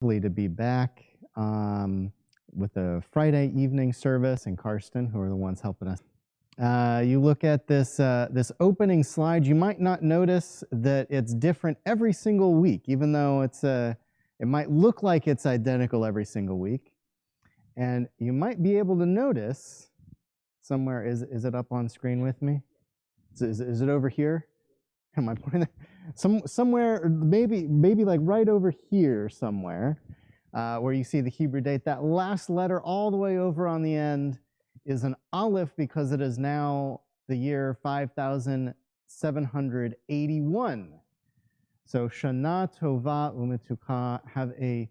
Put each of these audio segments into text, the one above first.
To be back with a Friday evening service, and Karsten, who are the ones helping us. You look at this opening slide. You might not notice that it's different every single week, even though it might look like it's identical every single week. And you might be able to notice somewhere. Is it up on screen with me? Is it over here? Am I pointing there? Somewhere, maybe like right over here somewhere, where you see the Hebrew date. That last letter all the way over on the end is an aleph, because it is now the year 5781. So Shana Tova Umetuka, have a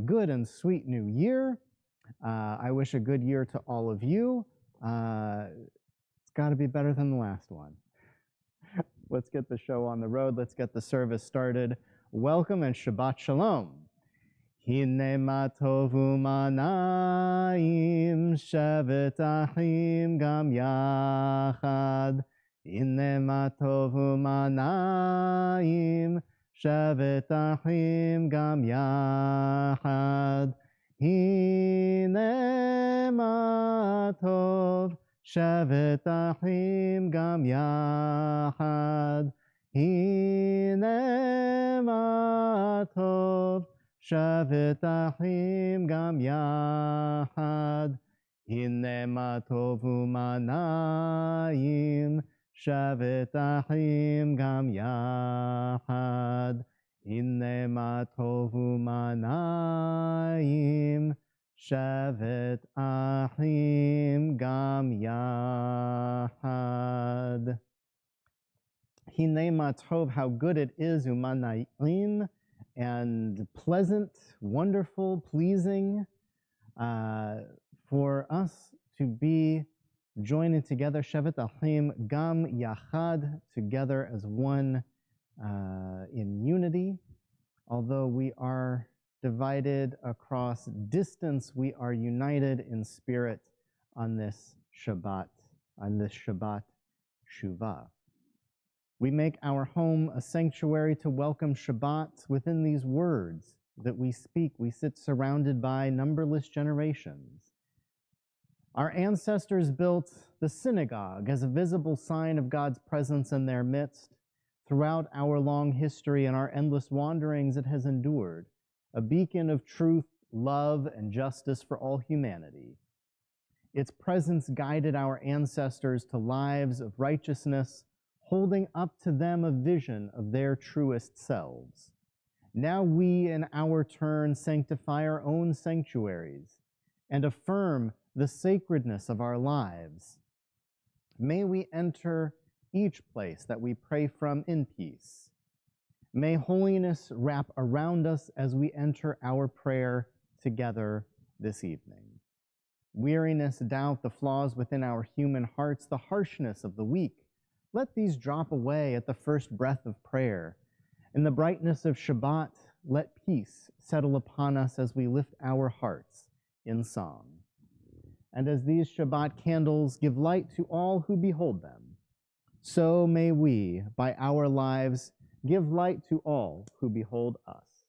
good and sweet new year. I wish a good year to all of you. It's got to be better than the last one. Let's get the show on the road. Let's get the service started. Welcome and Shabbat Shalom. Hine ma tovu manayim shevet achim gam yachad. Hine ma tovu manayim shevet achim gam yachad. Hine ma tov shevet achim gam yachad. Hine ma tov shevet achim gam yachad. Hine ma tovu manayim shevet achim gam yachad. Hine ma tovu manayim shevet achim gam yachad. Hine ma tov, how good it is, umanayim, and pleasant, wonderful, pleasing, for us to be joining together, shevet achim gam yachad, together as one in unity. Although we are divided across distance, we are united in spirit on this Shabbat Shuvah. We make our home a sanctuary to welcome Shabbat within these words that we speak. We sit surrounded by numberless generations. Our ancestors built the synagogue as a visible sign of God's presence in their midst. Throughout our long history and our endless wanderings, it has endured, a beacon of truth, love, and justice for all humanity. Its presence guided our ancestors to lives of righteousness, holding up to them a vision of their truest selves. Now we, in our turn, sanctify our own sanctuaries and affirm the sacredness of our lives. May we enter each place that we pray from in peace. May holiness wrap around us as we enter our prayer together this evening. Weariness, doubt, the flaws within our human hearts, the harshness of the weak, let these drop away at the first breath of prayer. In the brightness of Shabbat, let peace settle upon us as we lift our hearts in song. And as these Shabbat candles give light to all who behold them, so may we, by our lives, give light to all who behold us.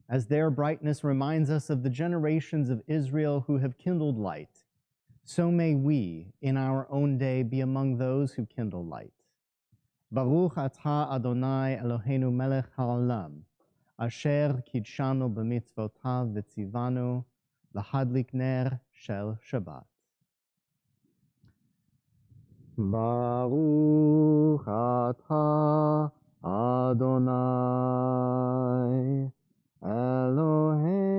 As their brightness reminds us of the generations of Israel who have kindled light, so may we, in our own day, be among those who kindle light. Baruch atah Adonai Eloheinu melech haolam, asher kidshanu b'mitzvotav v'tzivanu lahadlik ner shel Shabbat. Baruch atah Adonai Eloheinu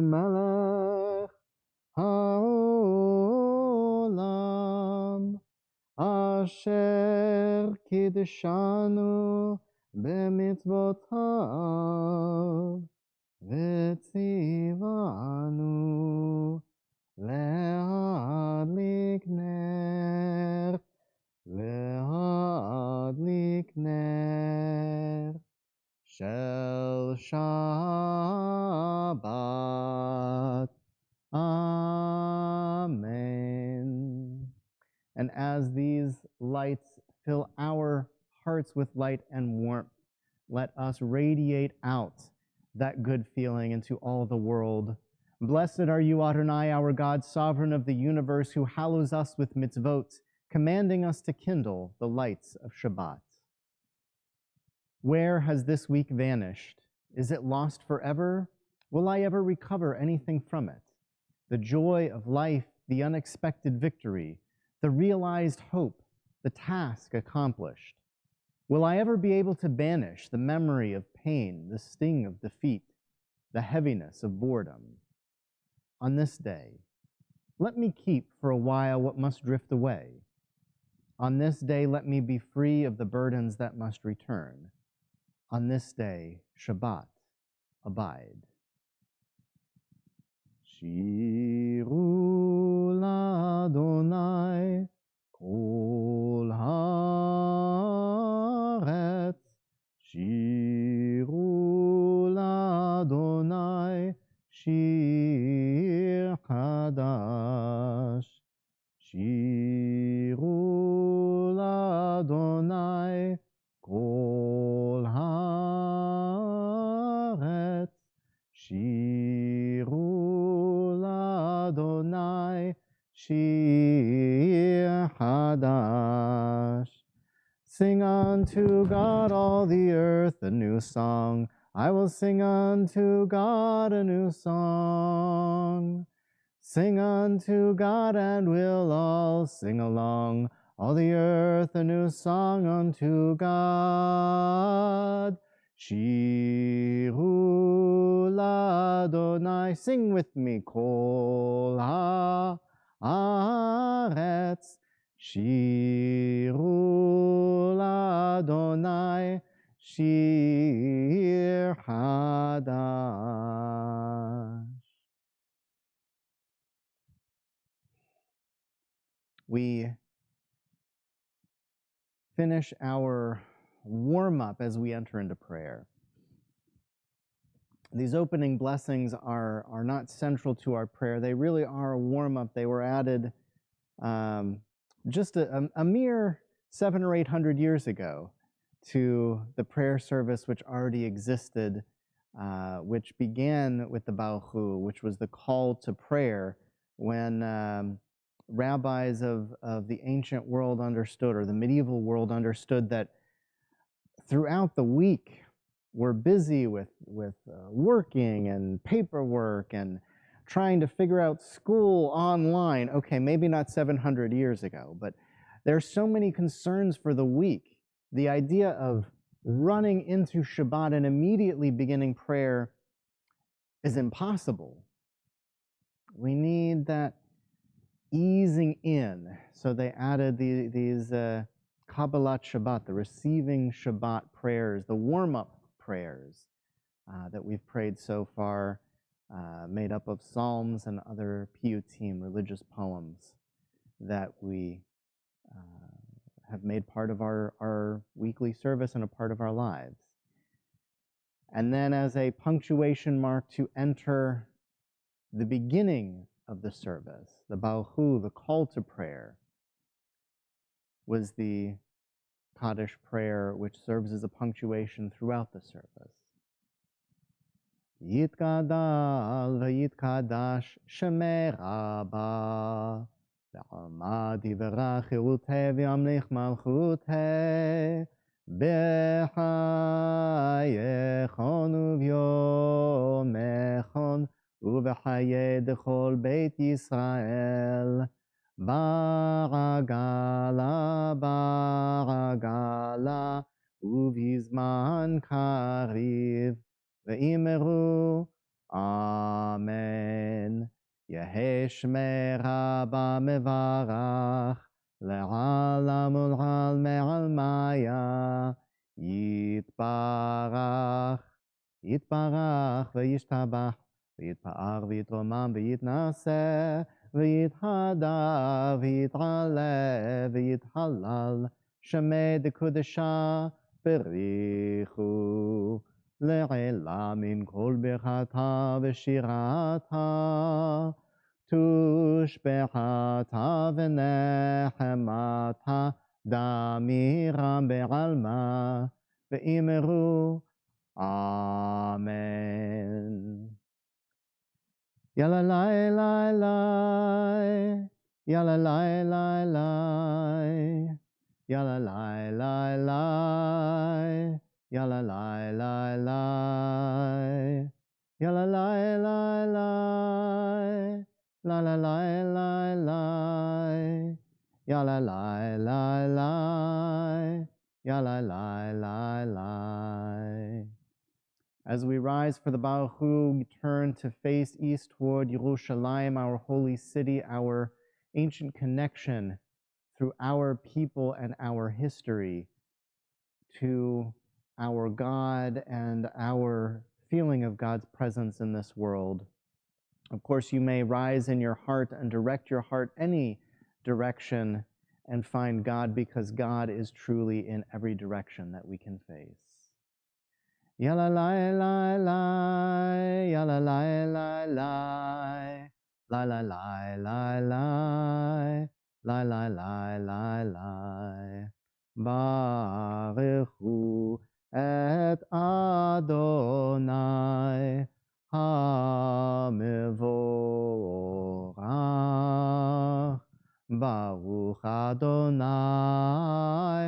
melech haolam, asher kidshanu b'mitzvotav v'tzivanu להדליק נר של שבת And as these lights fill our hearts with light and warmth, let us radiate out that good feeling into all the world. Blessed are you, Adonai, our God, sovereign of the universe, who hallows us with mitzvot, commanding us to kindle the lights of Shabbat. Where has this week vanished? Is it lost forever? Will I ever recover anything from it? The joy of life, the unexpected victory, the realized hope, the task accomplished. Will I ever be able to banish the memory of pain, the sting of defeat, the heaviness of boredom? On this day, let me keep for a while what must drift away. On this day, let me be free of the burdens that must return. On this day, Shabbat, abide. Shiru l'Adonai kol haaretz. Shiru l'Adonai shir chadash. Shiru l'Adonai kol haaretz. Shiru l'Adonai shir chadash. Sing unto God, all the earth, a new song. I will sing unto God a new song. Sing unto God, and we'll all sing along. All the earth a new song unto God. Shiru l'Adonai. Sing with me. Kol haaretz. Shiru l'Adonai shir chadash. We finish our warm-up as we enter into prayer. These opening blessings are not central to our prayer. They really are a warm-up. They were added just a mere 700 or 800 years ago to the prayer service which already existed, which began with the Bauchu, which was the call to prayer when rabbis of the ancient world understood, or the medieval world understood, that throughout the week we're busy with working and paperwork and trying to figure out school online. Okay, maybe not 700 years ago, but there's so many concerns for the week. The idea of running into Shabbat and immediately beginning prayer is impossible. We need that easing in. So they added these Kabbalat Shabbat, the receiving Shabbat prayers, the warm-up prayers that we've prayed so far, made up of psalms and other piyutim, religious poems, that we have made part of our weekly service and a part of our lives. And then as a punctuation mark to enter the beginning of the service, the Bauchu, the call to prayer, was the Kaddish prayer, which serves as a punctuation throughout the service. Yitkadal v'yitkadash shemei Rabba v'amad yivarach chirutei v'yamlich malchutei b'chayechon u'vyomechon u'b'chayei dechol beit Yisrael baragala baragala ובזמן קריב ואמרו אמן. יהי שמי רבה מברך לעולם ולעלמי עלמיה. יתברך וישתבח ויתפאר ויתרומם ויתנשא ויתהדר ויתעלה ויתהלל שמי דקודשה בריחו לעילה מן כל ברכתה ושירתה. תודה ushbehata v'nehemata damiram be'alma ve'imeru Amen. Yalla lai lai lai, yalla lai lai lai, yalla lai lai lai, yalla lai lai lai, yalla lai lai lai, la la lai lai lai, yalla lai lai lai, yalla lai lai lai. As we rise for the Baruch Hu, we turn to face east toward Yerushalayim, our holy city, our ancient connection through our people and our history to our God and our feeling of God's presence in this world. Of course, you may rise in your heart and direct your heart any direction and find God, because God is truly in every direction that we can face. Yalla lai lai lai, yalla lai lai lai, lai lai lai lai lai, lai lai lai lai lai. Baruch hu et Adonai hamevorach. Baruch Adonai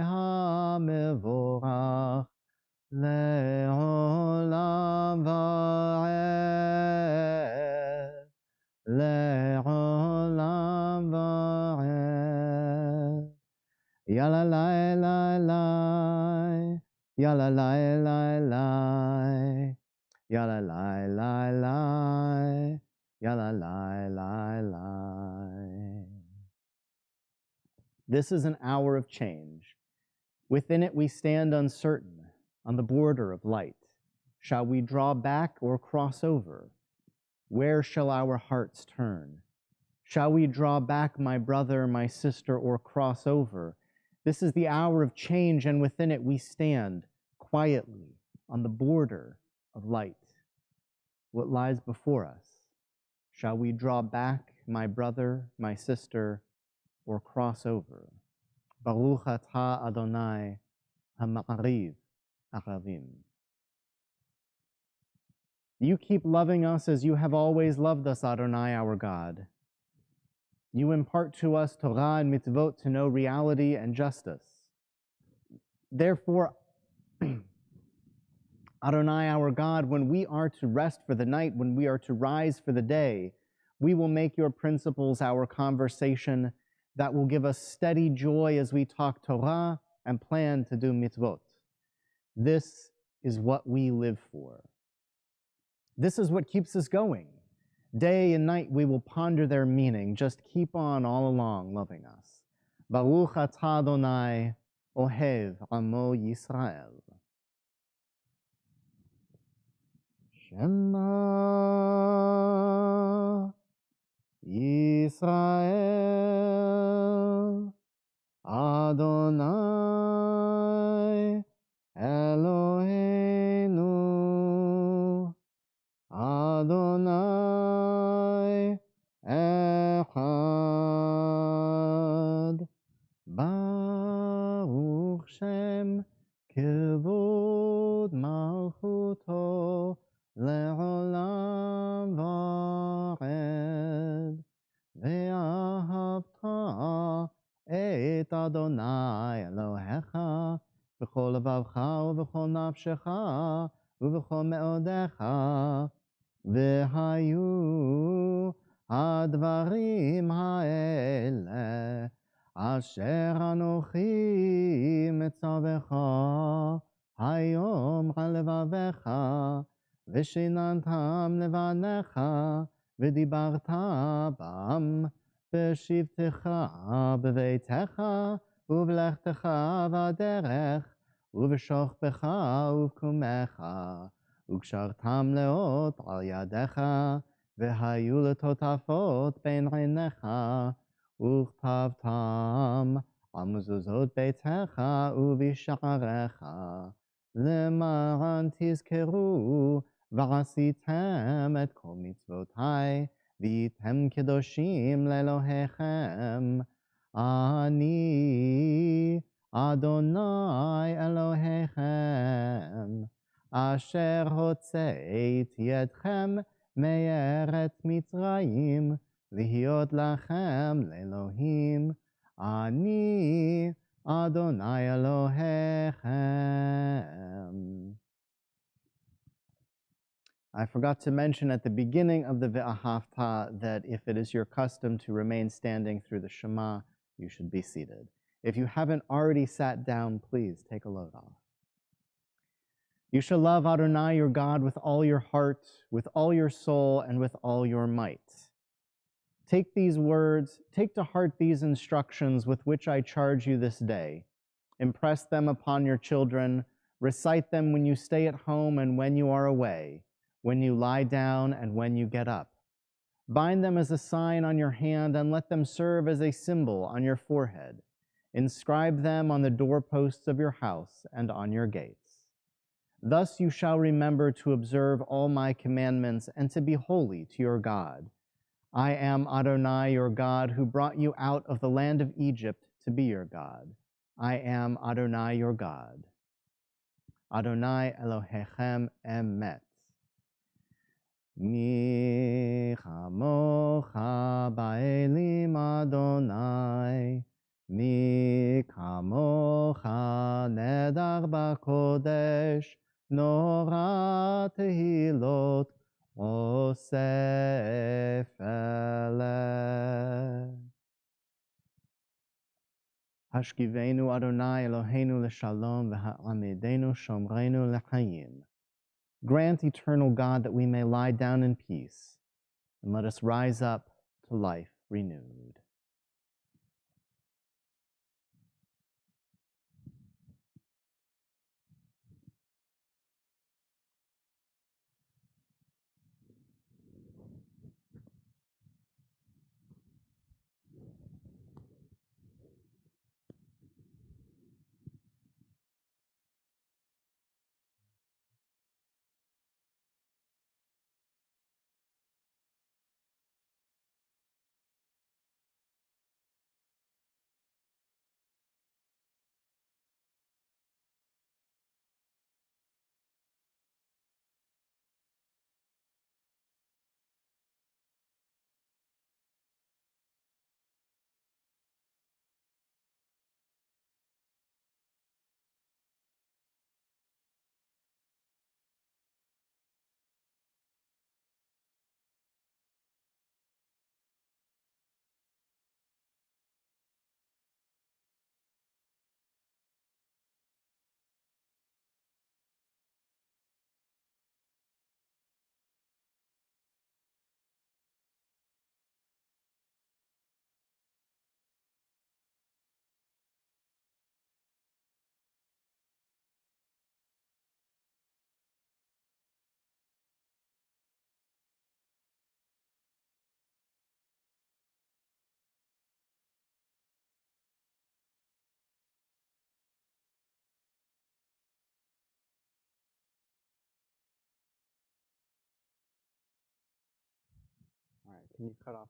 hamevorach. Le'olam va'ed, le'olam va'ed. Yalla lai lai lai, yalla lai lai lai, yalla lai lai lai, yalla lai lai lai. This is an hour of change. Within it we stand uncertain, on the border of light. Shall we draw back or cross over? Where shall our hearts turn? Shall we draw back, my brother, my sister, or cross over? This is the hour of change, and within it we stand quietly on the border of light. What lies before us? Shall we draw back, my brother, my sister, or cross over? Baruch atah Adonai ha'ma'ariv achavim. You keep loving us as you have always loved us, Adonai, our God. You impart to us Torah and mitzvot to know reality and justice. Therefore, Adonai, our God, when we are to rest for the night, when we are to rise for the day, we will make your principles our conversation that will give us steady joy as we talk Torah and plan to do mitzvot. This is what we live for. This is what keeps us going. Day and night we will ponder their meaning. Just keep on all along loving us. Baruch atah Adonai ohev amo Yisrael. Shema Yisrael Adonai Eloheinu Adonai Echad. Baruch Shem Kevod Malchuto Le'olam Va'ed. Ve'ahavta et Adonai Elohecha v'chol levavcha u'v'chol nafshecha u'v'chol me'odecha. V'hayu הדברים האלה אשר אנוכי מצווך היום על לבביך, ושיננתם לבניך, ודיברת בם בשבתך בביתך, ובלכתך בדרך, ובשוכבך ובקומך, וקשרתם לאות על ידיך, והיו לטוטפות בין עיניך, וכתבתם על מזוזות ביתך ובשעריך, למען תזכרו ועשיתם את כל מצוותי V'yitem kedoshim leElohechem. Ani Adonai Elohechem, asher hotzeiti etchem me'eretz Mitzrayim, lihiot lachem leElohim. Ani Adonai Elohechem. I forgot to mention at the beginning of the Ve'ahavta that if it is your custom to remain standing through the Shema, you should be seated. If you haven't already sat down, please take a load off. You shall love Adonai your God with all your heart, with all your soul, and with all your might. Take these words, take to heart these instructions with which I charge you this day. Impress them upon your children. Recite them when you stay at home and when you are away, when you lie down and when you get up. Bind them as a sign on your hand and let them serve as a symbol on your forehead. Inscribe them on the doorposts of your house and on your gates. Thus you shall remember to observe all my commandments and to be holy to your God. I am Adonai your God, who brought you out of the land of Egypt to be your God. I am Adonai your God. Adonai Elohechem emet. Mi chamocha ba'elim Adonai, mi kamocha nedar ba'kodesh, nora tehilot osef eleh. Hashkivenu Adonai Eloheinu l'shalom v'ha'amidenu shomreinu l'chayim. Grant, eternal God, that we may lie down in peace, and let us rise up to life renewed. All right, can you cut off?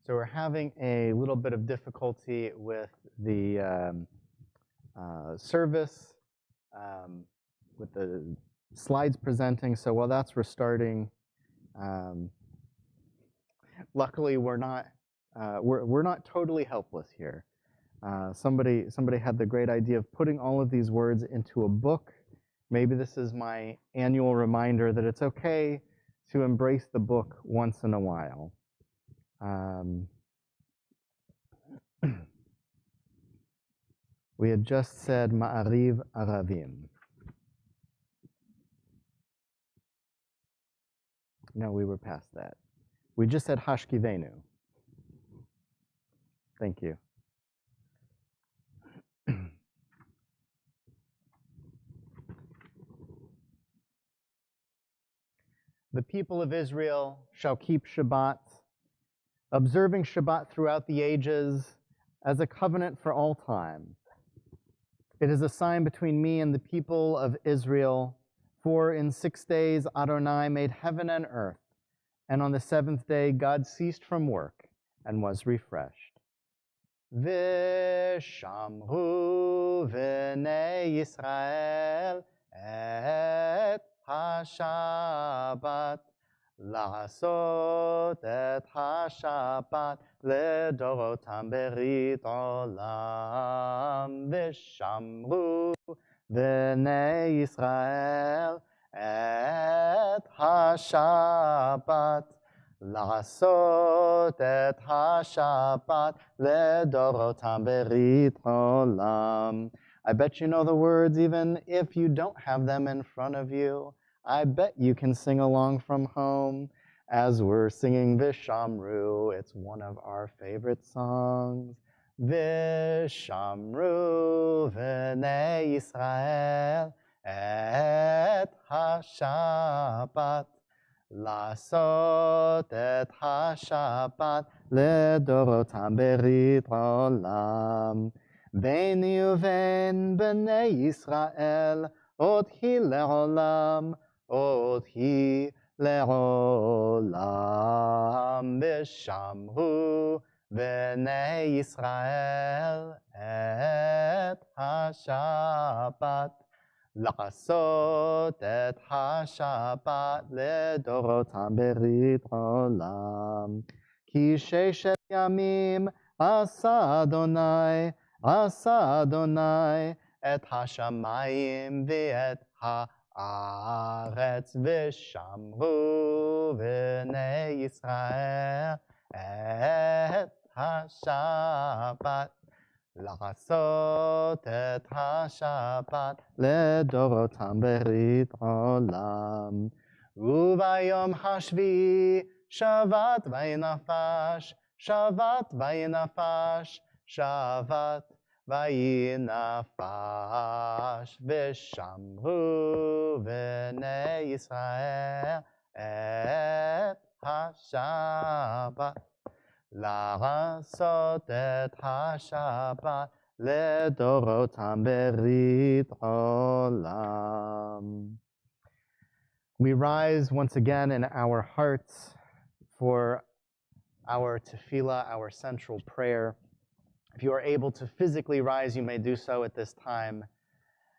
So we're having a little bit of difficulty with the service, with the slides presenting. So while that's restarting, luckily we're not totally helpless here. Somebody had the great idea of putting all of these words into a book. Maybe this is my annual reminder that it's okay to embrace the book once in a while. We had just said Ma'ariv Aravim. No, we were past that. We just said Hashkivenu. Thank you. The people of Israel shall keep Shabbat, observing Shabbat throughout the ages as a covenant for all time. It is a sign between me and the people of Israel, for in 6 days Adonai made heaven and earth, and on the 7th day God ceased from work and was refreshed. V'shamru v'nei Yisrael et ha-Shabbat, לעשות את השבת לדורותם ברית עולם, ושמרו בני ישראל את השבת, לעשות את השבת לדורותם ברית עולם. I bet you know the words even if you don't have them in front of you. I bet you can sing along from home as we're singing Vishamru. It's one of our favorite songs. Vishamru v'nei Yisrael et ha-Shabbat, לעשות את השבת לדורותם ברית עולם. ביני ובין בני ישראל עוד היא לעולם, עוד היא לעולם. ושמרו בני ישראל את השבת, לעשות את השבת לדורותם ברית עולם. כי 6 ימים עשה אדוני את השמיים ואת הארץ, ושמרו בני ישראל את השבת, לעשות את השבת לדורותם ברית עולם. וביום השביעי שבת וינפש, שבת וינפש, שבת וינפש, ושמרו בני ישראל את השבת, לעשות את השבת לדורותם ברית עולם. We rise once again in our hearts for our tefillah, our central prayer. If you are able to physically rise, you may do so at this time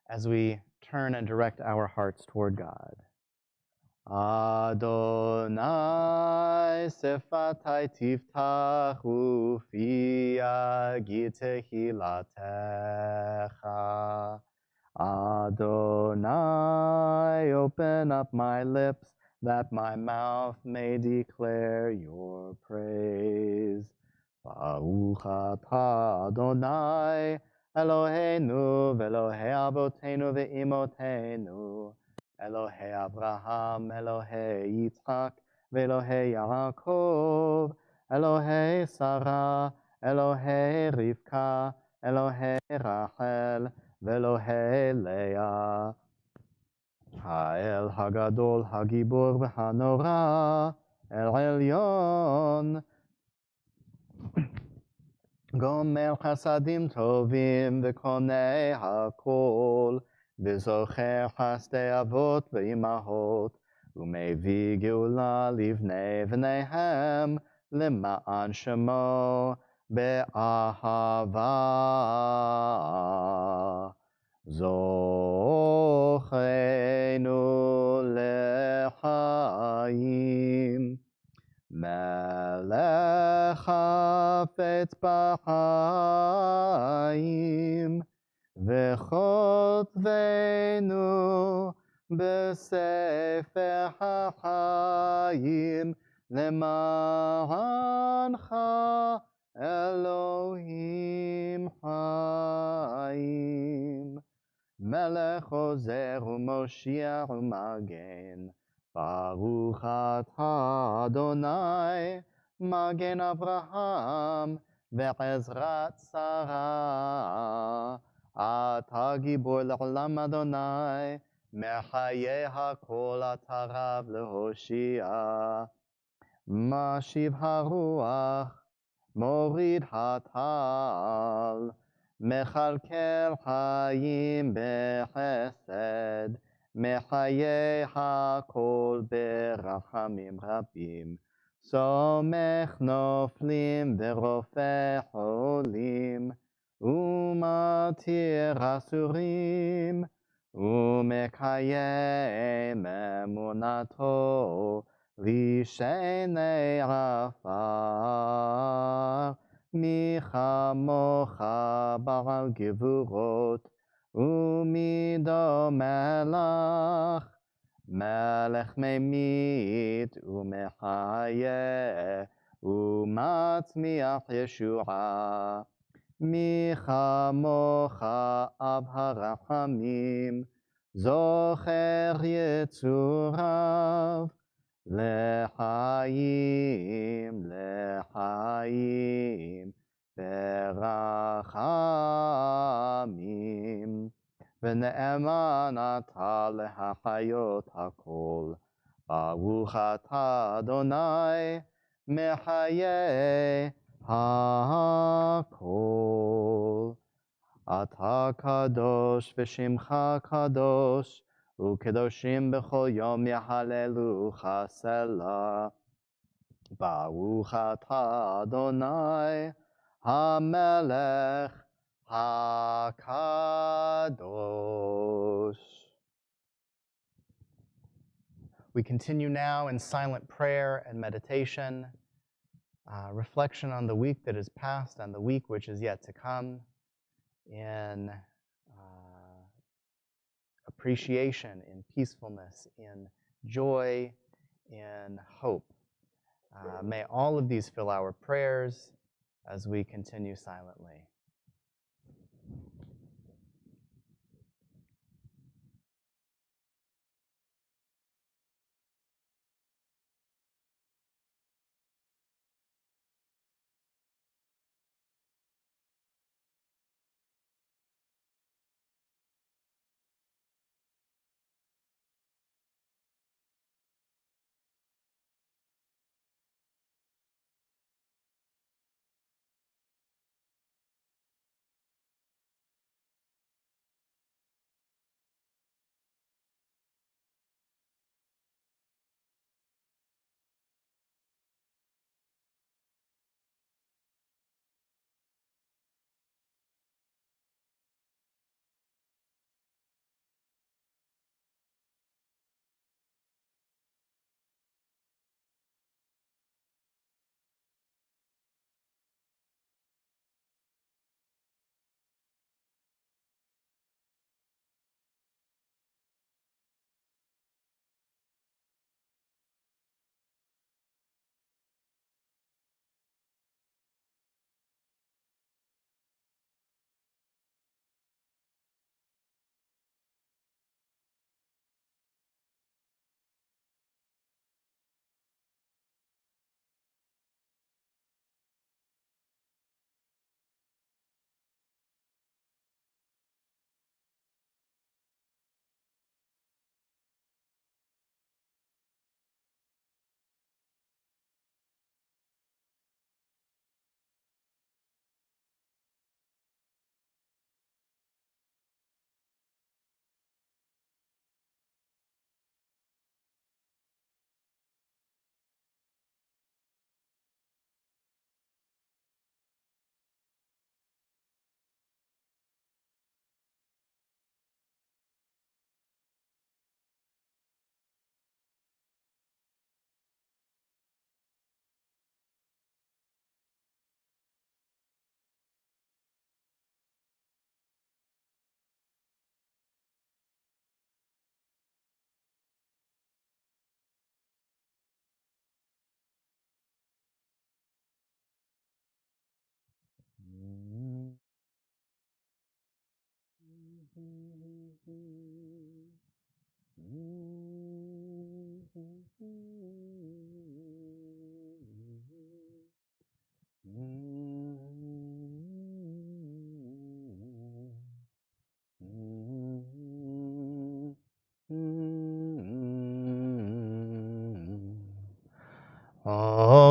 as we turn and direct our hearts toward God. Adonai sefatai tiftach ufi yagid tehilatecha. Adonai, open up my lips that my mouth may declare your praise. Baruch atah Adonai, Eloheinu v'Elohei avotenu ve'imotenu, Elohei Abraham, Elohei Yitzchak, v'Elohei Yaakov, Elohei Sarah, Elohei Rivka, Elohei Rachel, v'Elohei Leah. Ha'el hagadol hagibor v'hanora, El Elyon, גומר חסדים טובים וקונה הכל, וזוכר חסדי אבות ואימהות, ומביא גאולה לבני בניהם, למען שמו באהבה. זוכנו לחיים, מלך חפץ בחיים, וכותבנו בספר החיים, למענך אלוהים חיים. מלך עוזר ומושיע ומגן, ברוך אתה אדוני, מגן אברהם ועזרת שרה. אתה גיבור לעולם אדוני, מחיי הכל אתה רב להושיע. משיב הרוח, מוריד הטל, מכלכל חיים בחסד, מחיי הכל ברחמים רבים. סומך נופלים ורופא חולים, ומתיר אסורים, ומקיים אמונתו לשני עפר. מי כמוך בעל גבורות, ומי דומה לך, מלך ממית ומחיה, ומצמיח ישועה. מי כמוך אב הרחמים, זוכר יצוריו, לחיים, לחיים, ברחמים. ונאמן אתה להחיות הכל, ברוך אתה אדוני, מחיי הכל. אתה קדוש ושמך קדוש, וקדושים בכל יום יהללוך סלה. ברוך אתה אדוני, המלך הקדוש. We continue now in silent prayer and meditation, reflection on the week that is past and the week which is yet to come, in appreciation, in peacefulness, in joy, in hope. May all of these fill our prayers as we continue silently.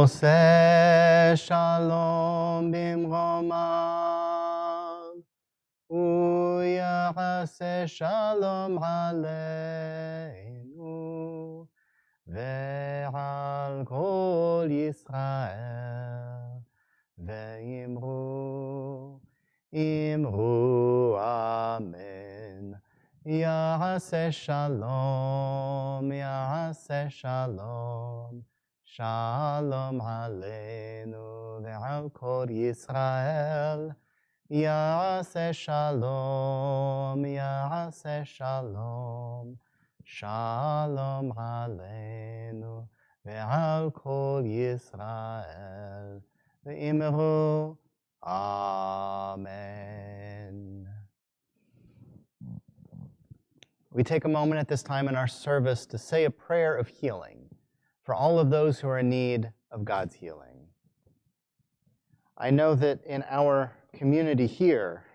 Oseh shalom bimromav, uyaseh shalom aleinu, ve'al kol Yisrael, ve'imru, imru amen. Yaseh shalom, yaseh shalom. Shalom aleinu ve'al kol Yisrael. Yaseh shalom, yaseh shalom. Shalom aleinu ve'al kol Yisrael. Ve'imru amen. We take a moment at this time in our service to say a prayer of healing for all of those who are in need of God's healing. I know that in our community here,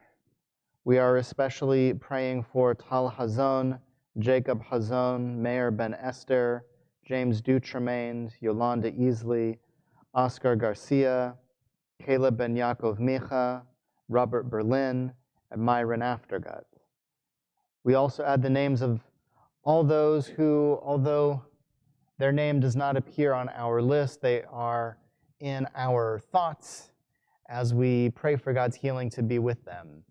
we are especially praying for Tal Hazon, Jacob Hazon, Mayor Ben Esther, James Dutremaine, Yolanda Easley, Oscar Garcia, Caleb Ben Yaakov Micha, Robert Berlin, and Myron Aftergut. We also add the names of all those who, although their name does not appear on our list, they are in our thoughts as we pray for God's healing to be with them.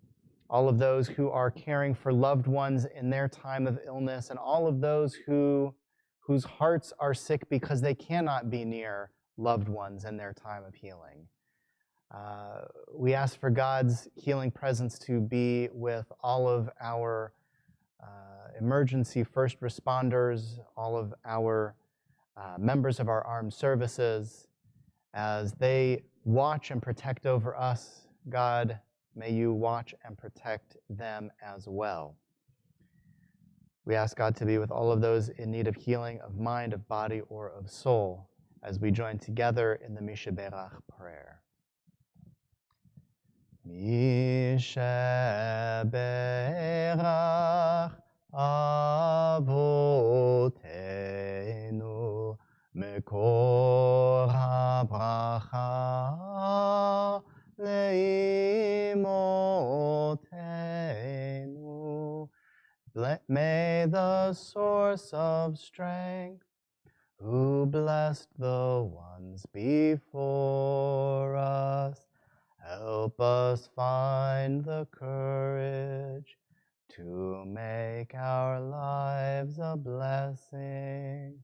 All of those who are caring for loved ones in their time of illness, and all of those whose hearts are sick because they cannot be near loved ones in their time of healing. We ask for God's healing presence to be with all of our emergency first responders, all of our members of our armed services, as they watch and protect over us. God, may you watch and protect them as well. We ask God to be with all of those in need of healing of mind, of body, or of soul, as we join together in the Mishaberach prayer. Mishaberach Avotenu Mekor habracha leimotenu. May the source of strength, who blessed the ones before us, help us find the courage to make our lives a blessing,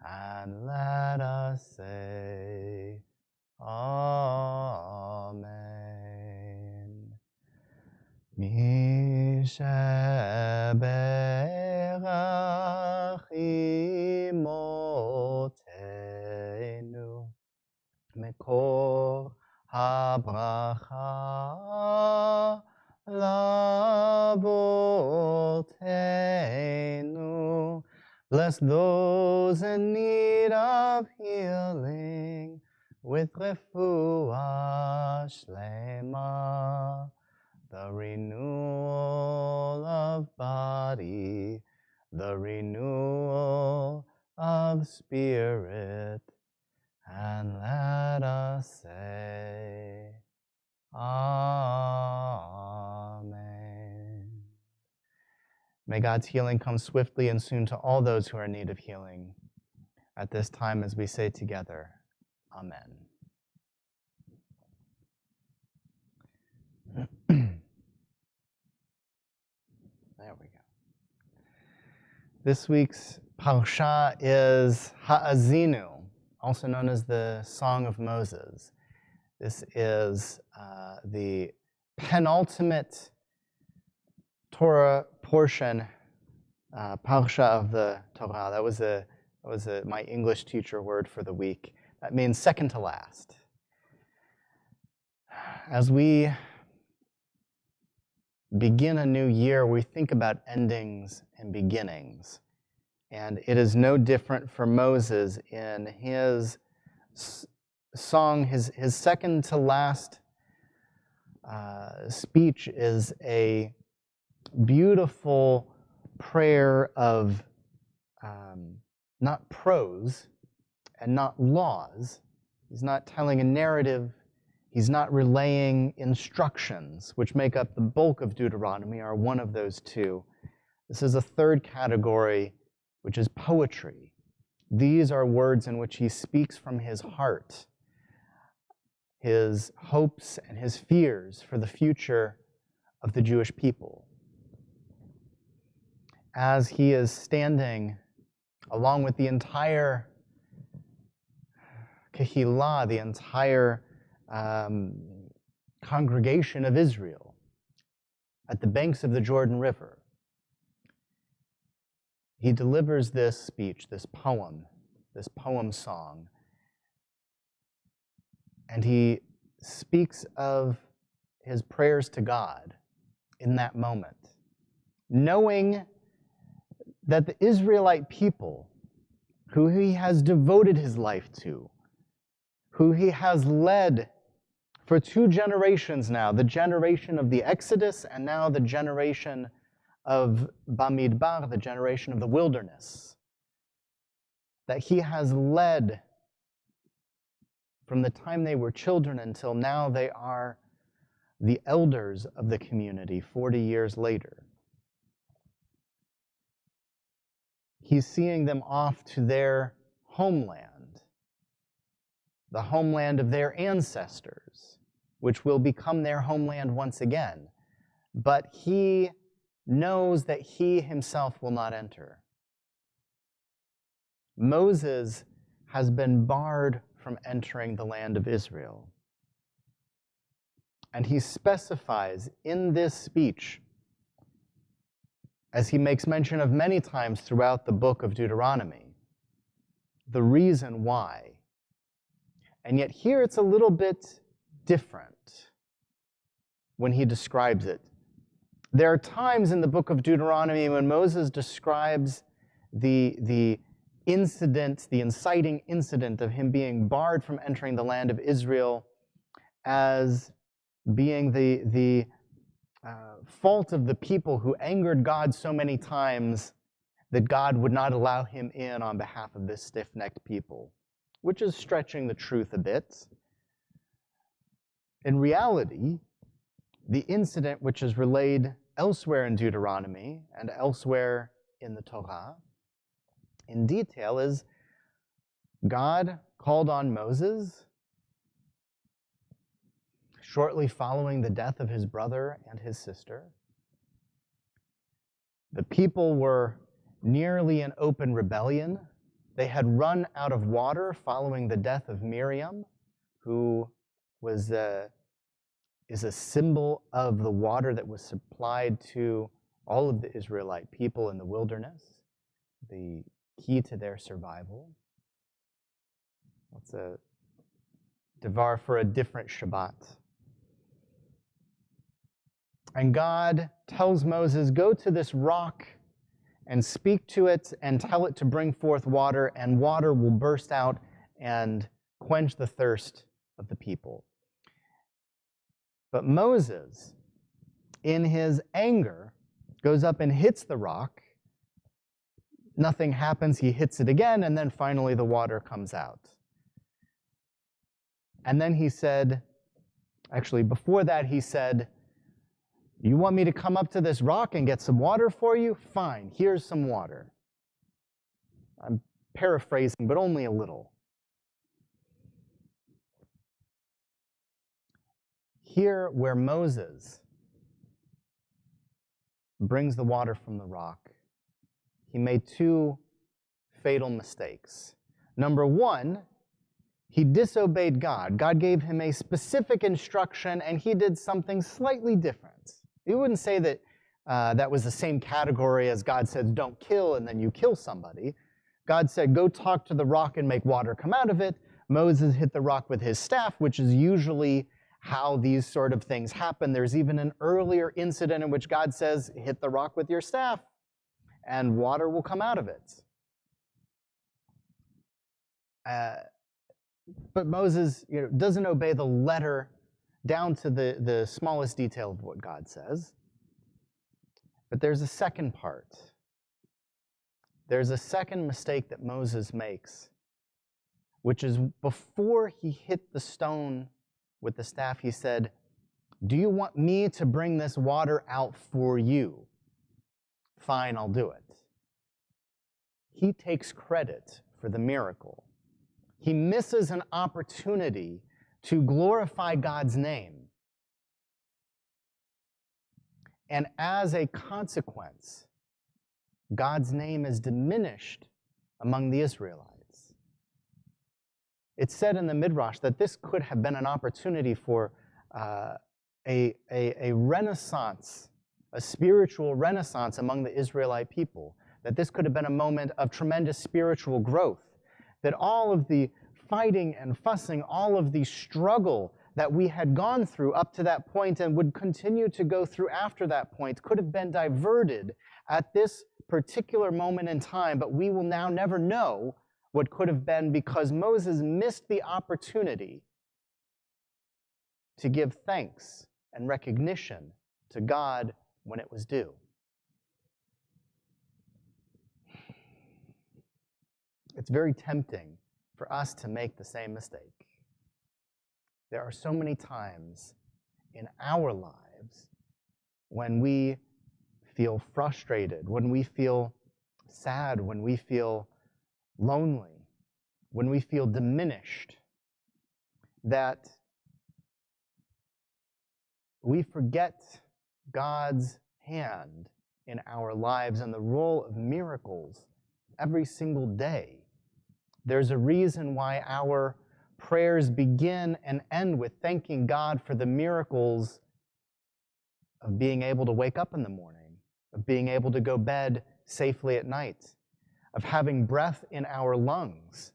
and let us say, Amen. Mishaberach imotenu Mekor habracha lavotenu. Bless those in need of healing with refuah shlema, the renewal of body, the renewal of spirit, and let us say, Amen. May God's healing come swiftly and soon to all those who are in need of healing at this time as we say together, Amen. There we go. This week's Parsha is Ha'azinu, also known as the Song of Moses. This is the penultimate Torah portion, Parsha of the Torah. That was my English teacher word for the week. That means second to last. As we begin a new year, we think about endings and beginnings. And it is no different for Moses in his song. His second to last speech is a beautiful prayer of not prose and not laws, He's not telling a narrative. He's not relaying instructions, which make up the bulk of Deuteronomy, are one of those two. This is a third category, which is poetry. These are words in which he speaks from his heart, his hopes and his fears for the future of the Jewish people. As he is standing along with the entire Kehillah, the entire congregation of Israel at the banks of the Jordan River, he delivers this speech, this poem song, and he speaks of his prayers to God in that moment, knowing that the Israelite people, who he has devoted his life to, who he has led for 2 generations now, the generation of the Exodus and now the generation of Bamidbar, the generation of the wilderness, that he has led from the time they were children until now they are the elders of the community 40 years later. He's seeing them off to their homeland, the homeland of their ancestors, which will become their homeland once again. But he knows that he himself will not enter. Moses has been barred from entering the land of Israel. And he specifies in this speech, as he makes mention of many times throughout the book of Deuteronomy, the reason why. And yet here it's a little bit different when he describes it. There are times in the book of Deuteronomy when Moses describes the incident, the inciting incident of him being barred from entering the land of Israel as being the fault of the people who angered God so many times that God would not allow him in on behalf of this stiff-necked people, which is stretching the truth a bit. In reality, the incident which is relayed elsewhere in Deuteronomy and elsewhere in the Torah in detail is God called on Moses shortly following the death of his brother and his sister. The people were nearly in open rebellion. They had run out of water following the death of Miriam, who is a symbol of the water that was supplied to all of the Israelite people in the wilderness, the key to their survival. That's a devar for a different Shabbat. And God tells Moses, go to this rock and speak to it and tell it to bring forth water, and water will burst out and quench the thirst of the people. But Moses, in his anger, goes up and hits the rock. Nothing happens, he hits it again, and then finally the water comes out. And then he said, actually before that he said, you want me to come up to this rock and get some water for you? Fine, here's some water. I'm paraphrasing, but only a little. Here, where Moses brings the water from the rock, he made 2 fatal mistakes. Number 1, he disobeyed God. God gave him a specific instruction, and he did something slightly different. You wouldn't say that that was the same category as God said, don't kill, and then you kill somebody. God said, go talk to the rock and make water come out of it. Moses hit the rock with his staff, which is usually how these sort of things happen. There's even an earlier incident in which God says, hit the rock with your staff, and water will come out of it. But Moses doesn't obey the letter down to the smallest detail of what God says. But there's a second part. There's a second mistake that Moses makes which is before he hit the stone with the staff, he said, "Do you want me to bring this water out for you? Fine, I'll do it." He takes credit for the miracle. He misses an opportunity to glorify God's name. And as a consequence, God's name is diminished among the Israelites. It's said in the Midrash that this could have been an opportunity for a renaissance, a spiritual renaissance among the Israelite people, that this could have been a moment of tremendous spiritual growth, that all of the fighting and fussing, all of the struggle that we had gone through up to that point and would continue to go through after that point could have been diverted at this particular moment in time, but we will now never know what could have been because Moses missed the opportunity to give thanks and recognition to God when it was due. It's very tempting for us to make the same mistake. There are so many times in our lives when we feel frustrated, when we feel sad, when we feel lonely, when we feel diminished, that we forget God's hand in our lives and the role of miracles every single day. There's a reason why our prayers begin and end with thanking God for the miracles of being able to wake up in the morning, of being able to go to bed safely at night, of having breath in our lungs,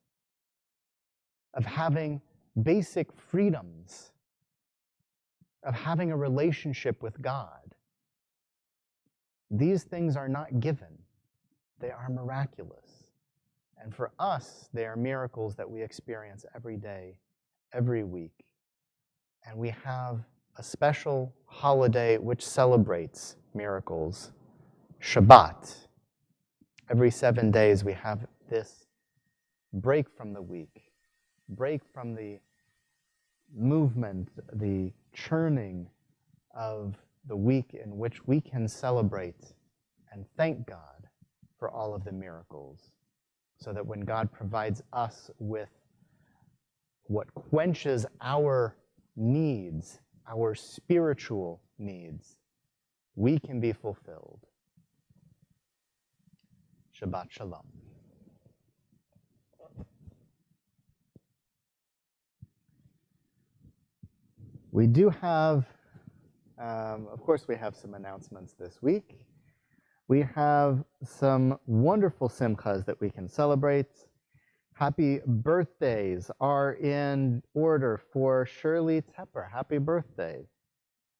of having basic freedoms, of having a relationship with God. These things are not given. They are miraculous. And for us, they are miracles that we experience every day, every week. And we have a special holiday which celebrates miracles, Shabbat. Every 7 days we have this break from the week, break from the movement, the churning of the week in which we can celebrate and thank God for all of the miracles, so that when God provides us with what quenches our needs, our spiritual needs, we can be fulfilled. Shabbat Shalom. We do have, of course, we have some announcements this week. We have some wonderful simchas that we can celebrate. Happy birthdays are in order for Shirley Tepper. Happy birthday.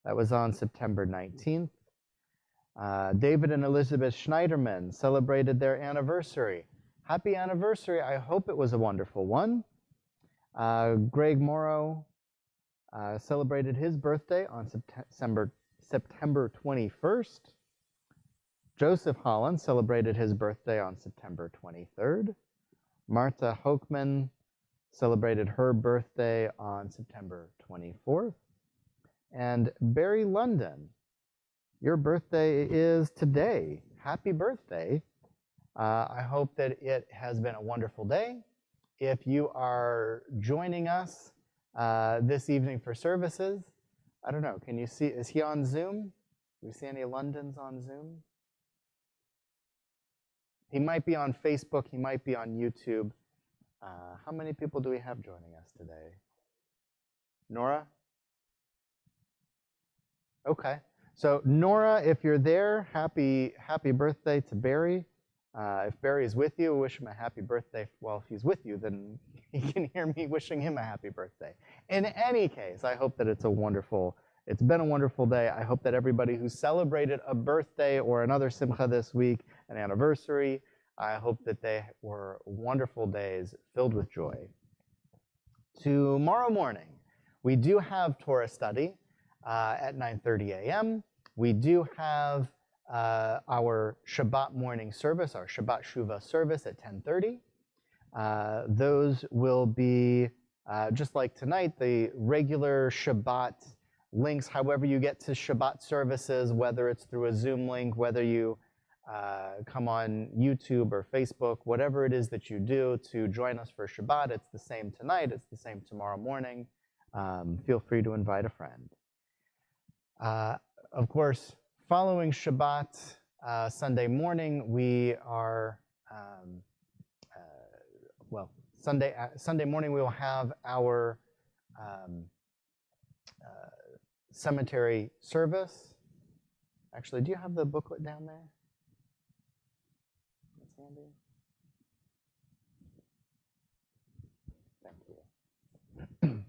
That was on September 19th. David and Elizabeth Schneiderman celebrated their anniversary. Happy anniversary. I hope it was a wonderful one. Greg Morrow celebrated his birthday on September 21st. Joseph Holland celebrated his birthday on September 23rd. Martha Hochman celebrated her birthday on September 24th. And Barry London, your birthday is today. Happy birthday. I hope that it has been a wonderful day. If you are joining us this evening for services, I don't know, can you see, is he on Zoom? Do we see any Londons on Zoom? He might be on Facebook, he might be on YouTube. How many people do we have joining us today? Nora? Okay. So Nora, if you're there, happy birthday to Barry. If Barry is with you, wish him a happy birthday. Well, if he's with you, then he can hear me wishing him a happy birthday. In any case, I hope that it's been a wonderful day. I hope that everybody who celebrated a birthday or another simcha this week, an anniversary, I hope that they were wonderful days filled with joy. Tomorrow morning, we do have Torah study at 9:30 a.m. We do have our Shabbat morning service, our Shabbat Shuvah service at 10:30. Those will be, just like tonight, the regular Shabbat links, however you get to Shabbat services, whether it's through a Zoom link, whether you come on YouTube or Facebook, whatever it is that you do to join us for Shabbat. It's the same tonight. It's the same tomorrow morning. Feel free to invite a friend. Of course, following Shabbat, Sunday morning, we are, Sunday morning we will have our cemetery service. Actually, do you have the booklet down there? That's handy. Thank you.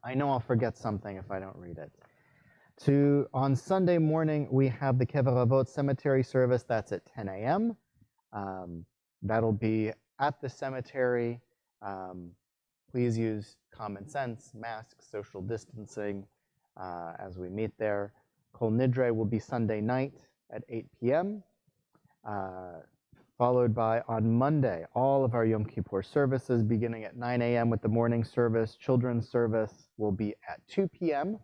I know I'll forget something if I don't read it. On Sunday morning, we have the Kever Avot cemetery service. That's at 10 a.m. That'll be at the cemetery. Please use common sense, masks, social distancing as we meet there. Kol Nidre will be Sunday night at 8 p.m. Followed by, on Monday, all of our Yom Kippur services beginning at 9 a.m. with the morning service. Children's service will be at 2 p.m.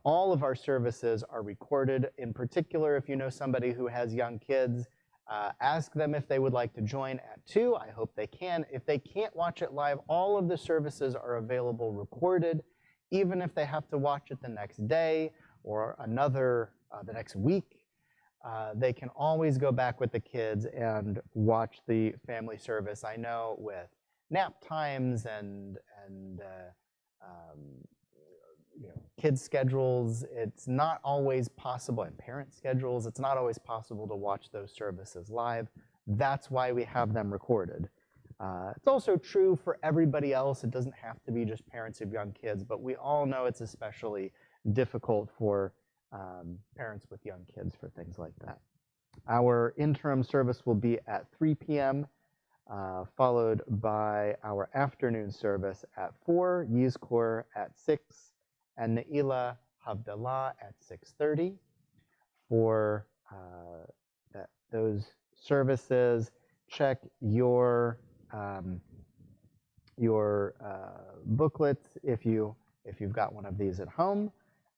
All of our services are recorded. In particular, if you know somebody who has young kids, ask them if they would like to join at 2. I hope they can. If they can't watch it live, all of the services are available recorded. Even if they have to watch it the next day or the next week, they can always go back with the kids and watch the family service. I know with nap times and kids' schedules, it's not always possible, and parent schedules, it's not always possible to watch those services live. That's why we have them recorded. It's also true for everybody else. It doesn't have to be just parents of young kids, but we all know it's especially difficult for parents with young kids for things like that. Our interim service will be at 3 p.m., followed by our afternoon service at 4, Yizkor at 6, and Ne'ilah Havdalah at 6:30. For those services, check your booklets if you've got one of these at home.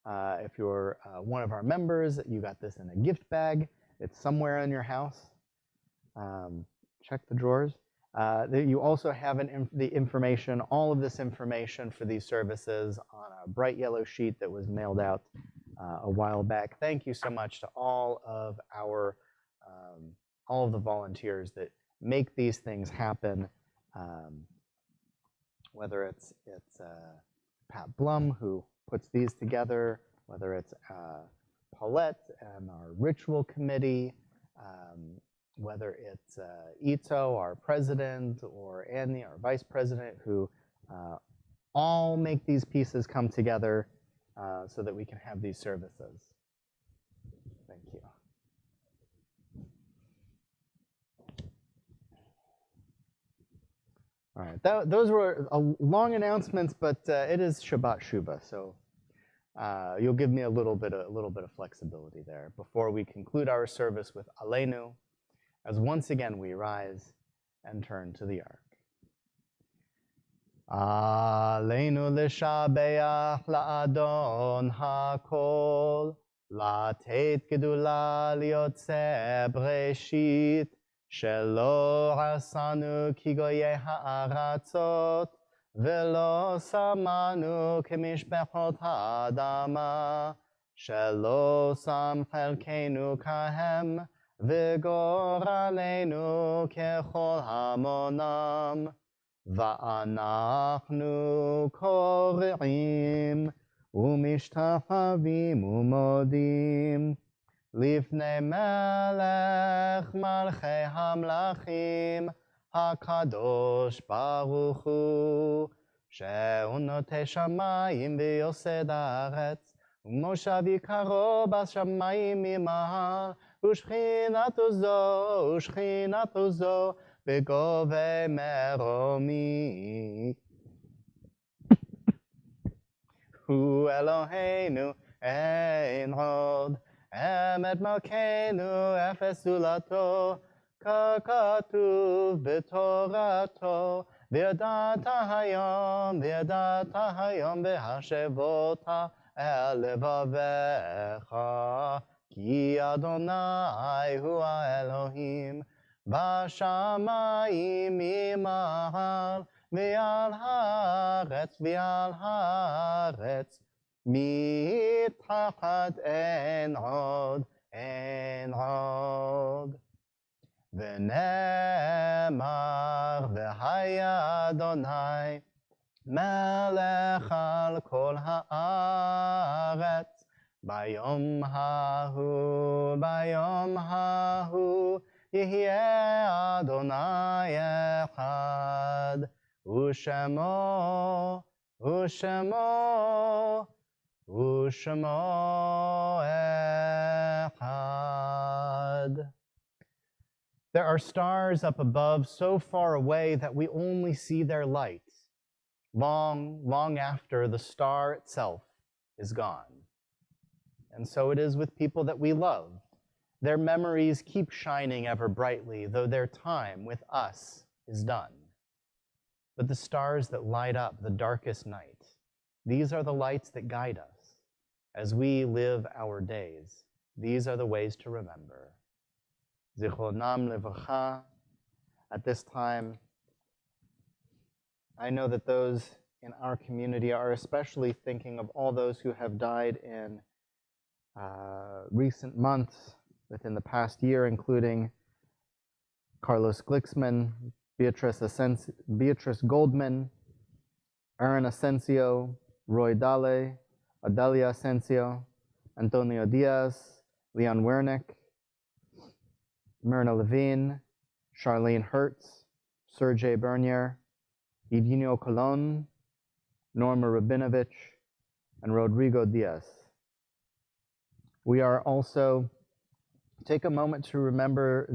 If you're one of our members, you got this in a gift bag. It's somewhere in your house. Check the drawers. You also have the information, all of this information for these services on a bright yellow sheet that was mailed out a while back. Thank you so much to all of the volunteers that make these things happen. Whether it's Pat Blum, who puts these together, whether it's Paulette and our ritual committee, whether it's Ito, our president, or Annie, our vice president, who all make these pieces come together so that we can have these services. Thank you. All right, those were long announcements, but it is Shabbat Shuvah, so you'll give me a little bit of flexibility there before we conclude our service with Aleinu, as once again we rise and turn to the ark. Aleinu l'shabeach la'adon hakol, la'tet gedula liyotzeh breshit, shelo asanu ki goyei ha'aratzot, velo samanu kemishpechot ha'adama, shelo sam chelkenu kahem, וגורלנו ככל המונם, ואנחנו קוראים ומשתחווים ומודים לפני מלך מלכי המלכים הקדוש ברוך הוא, שהוא נוטה שמיים ויוסד הארץ, ומושב יקרו בשמיים ממעל, ושכינתו זו בגובה מרומי. הוא אלוהינו אין עוד, אמת מלכנו אפס זולתו, ככתוב בתורתו, וידעת היום והשבותה אל לבביך, כי אדוני הוא האלוהים, בשמיים ממעל, ועל הארץ, מתחת אין עוד. ונאמר, והיה אדוני מלך על כל הארץ, ביום ההוא יהיה אדוני אחד, ושמו אחד. There are stars up above so far away that we only see their light, long after the star itself is gone. And so it is with people that we love. Their memories keep shining ever brightly, though their time with us is done. But the stars that light up the darkest night, these are the lights that guide us as we live our days. These are the ways to remember. Zichronam Levacha. At this time, I know that those in our community are especially thinking of all those who have died in recent months, within the past year, including Carlos Glicksman, Beatrice Goldman, Aaron Asensio, Roy Dale, Adalia Asensio, Antonio Diaz, Leon Wernick, Myrna Levine, Charlene Hertz, Sergey Bernier, Edinio Colon, Norma Rabinovich, and Rodrigo Diaz. We are also take a moment to remember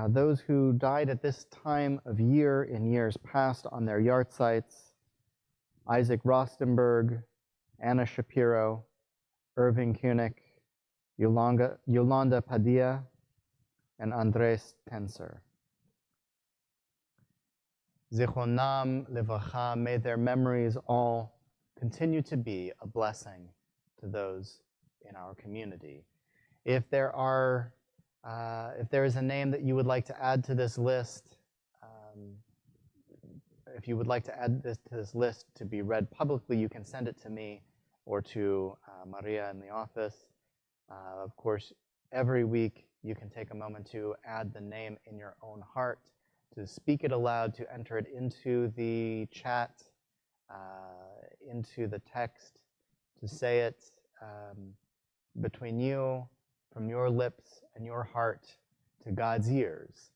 those who died at this time of year in years past on their yahrzeits: Isaac Rostenberg, Anna Shapiro, Irving Kunik, Yolanda Padilla, and Andres Tenser. Zichronam Levacha, may their memories all continue to be a blessing to those in our community. If there is a name that you would like to add to this list, if you would like to add this to this list to be read publicly, you can send it to me or to Maria in the office. Of course, every week you can take a moment to add the name in your own heart, to speak it aloud, to enter it into the chat, into the text, to say it between you, from your lips and your heart to God's ears,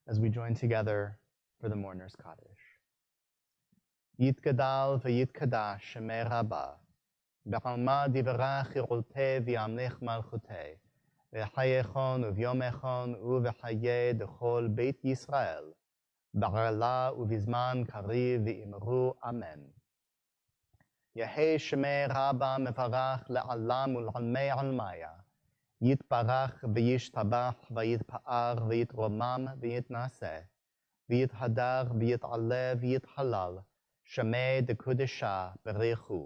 as we join together for the Mourner's Kaddish. Yitgadal v'yitkadash shemei Rabbah, b'alma divrach chirultei v'yamlech malchutei, v'chayechon uvyomechon uv'chayei dechol Beit Yisrael, b'arla uvizman kariv v'imru Amen. Yehei shemei Rabbah mevarach le'alam ul'almei almaya, yitbarach v'yishtabach v'yitpa'ar v'yitromam v'yitnaseh, v'yithadar v'yit'aleh v'yithalal, shemei dekudesha berichu.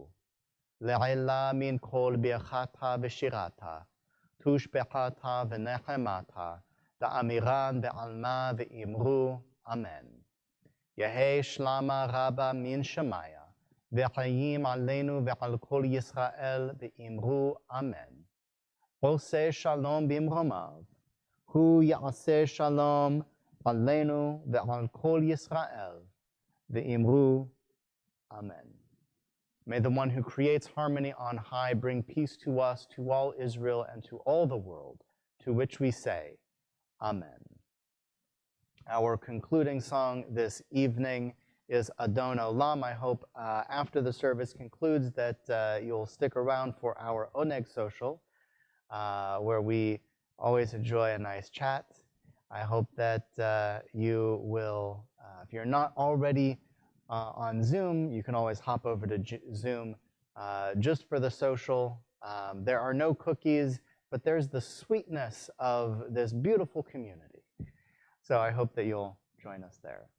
Le'ela min kol birchata v'shirata, tushbechata v'nechemata, da'amiran ve'alma ve'imru Amen. Yehei shlama Rabbah min shemaya, ve'chayim aleinu ve'al kol Yisrael ve'imru Amen. Oseh shalom bimromav, hu ya'aseh shalom aleinu ve'al kol Yisrael ve'imru Amen. May the one who creates harmony on high bring peace to us, to all Israel, and to all the world, to which we say, Amen. Our concluding song this evening is Adon Olam. I hope after the service concludes that you'll stick around for our Oneg social, where we always enjoy a nice chat. I hope that you will, if you're not already on Zoom, you can always hop over to Zoom just for the social. There are no cookies. but there's the sweetness of this beautiful community. So I hope that you'll join us there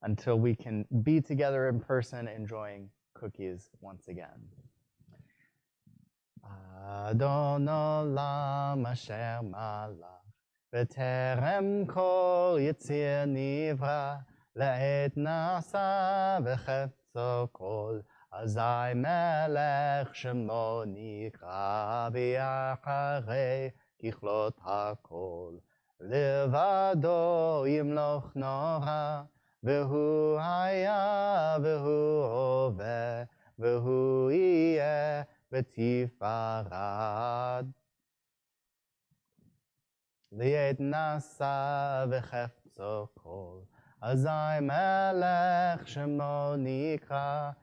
until we can be together in person enjoying cookies once again. Adon olam asher malach v'terem kol yitzir nivra la'et nasa v'chefzo kol azai melech shemo nikra v'yacharei kichlot hakol levado yimloch nora v'hu haya v'hu hoveh v'hu yeh v'tifarad li'et nasa v'chefzo kol azai melech shemo nikra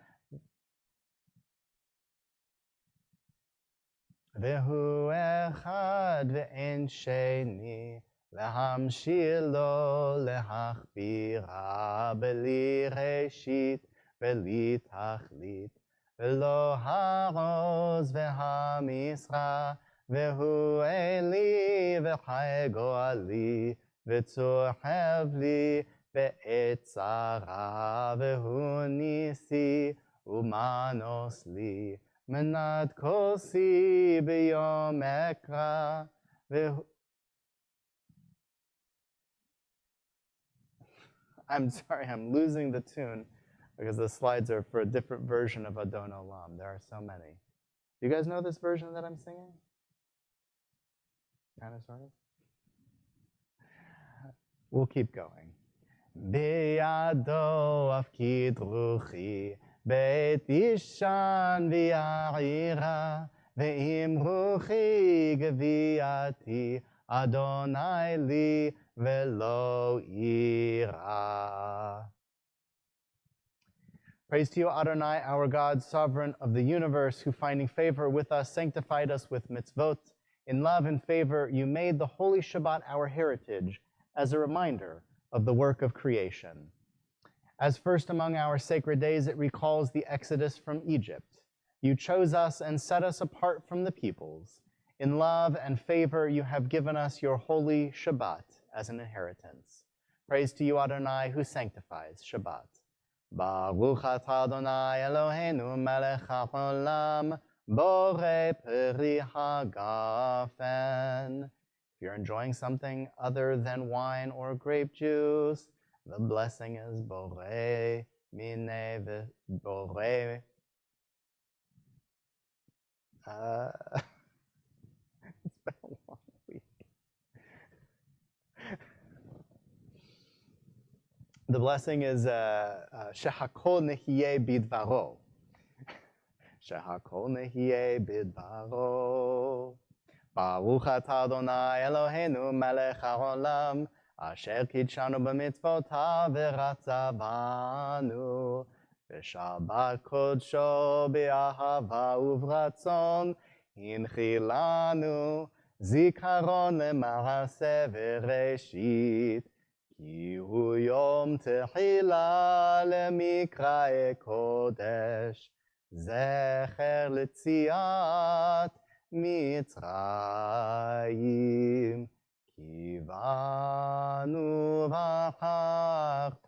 v'hu echad v'en sheni להמשיל לו להכבירה בלי ראשית בלי תכלית ולא הרוז והמשרה והוא אלי וחי גואלי וצור חבלי בעת צרה והוא ניסי ומנוס לי מנת כוסי ביום אקרא והוא I'm sorry, I'm losing the tune because the slides are for a different version of Adon Olam. There are so many. You guys know this version that I'm singing? Kind of, sort of? We'll keep going. Biyado afkid ruchi beit ishan v'ya'ira ve'im ruchi geviati Adonai li velo ira. Praise to you, Adonai, our God, sovereign of the universe, who finding favor with us, sanctified us with mitzvot. In love and favor, you made the holy Shabbat our heritage as a reminder of the work of creation. As first among our sacred days, it recalls the exodus from Egypt. You chose us and set us apart from the peoples. In love and favor, you have given us your holy Shabbat as an inheritance. Praise to you, Adonai, who sanctifies Shabbat. Baruch atah Adonai Eloheinu melech haolam borei peri hagafen. If you're enjoying something other than wine or grape juice, the blessing is borei minei borei. It's been a long week. The blessing is Shehakol nehiyeh bidvaro. Shehakol nehiyeh bidvaro. Baruch atah Adonai Eloheinu melech haolam asher kidshanu b'mitzvotav v'ratzavanu v'shabbat kodsho b'ahava uvratzon הנחילנו זיכרון למעשה וראשית, כי הוא יום תחילה למקראי קודש, זכר ליציאת מצרים. כי באנו בחרת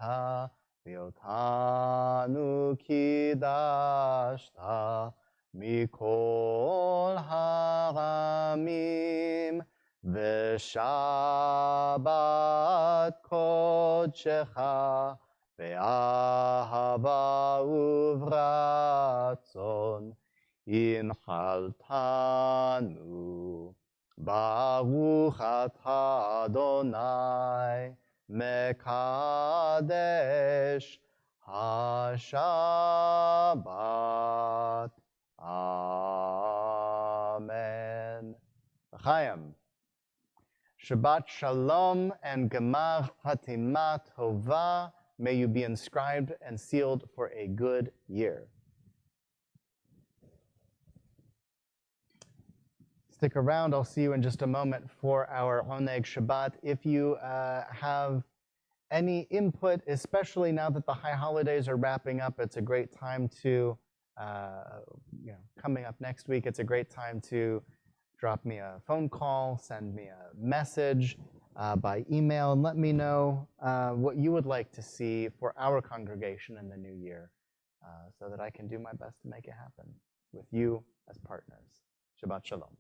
ואותנו קידשת, מכל העמים, ושבת קודשך באהבה וברצון הנחלתנו. ברוך אתה אדוני מקדש השבת. Amen. L'chaim. Shabbat Shalom and Gemar Hatima Tova. May you be inscribed and sealed for a good year. Stick around. I'll see you in just a moment for our Oneg Shabbat. If you have any input, especially now that the high holidays are wrapping up, it's a great time to coming up next week, it's a great time to drop me a phone call, send me a message by email, and let me know what you would like to see for our congregation in the new year so that I can do my best to make it happen with you as partners. Shabbat Shalom.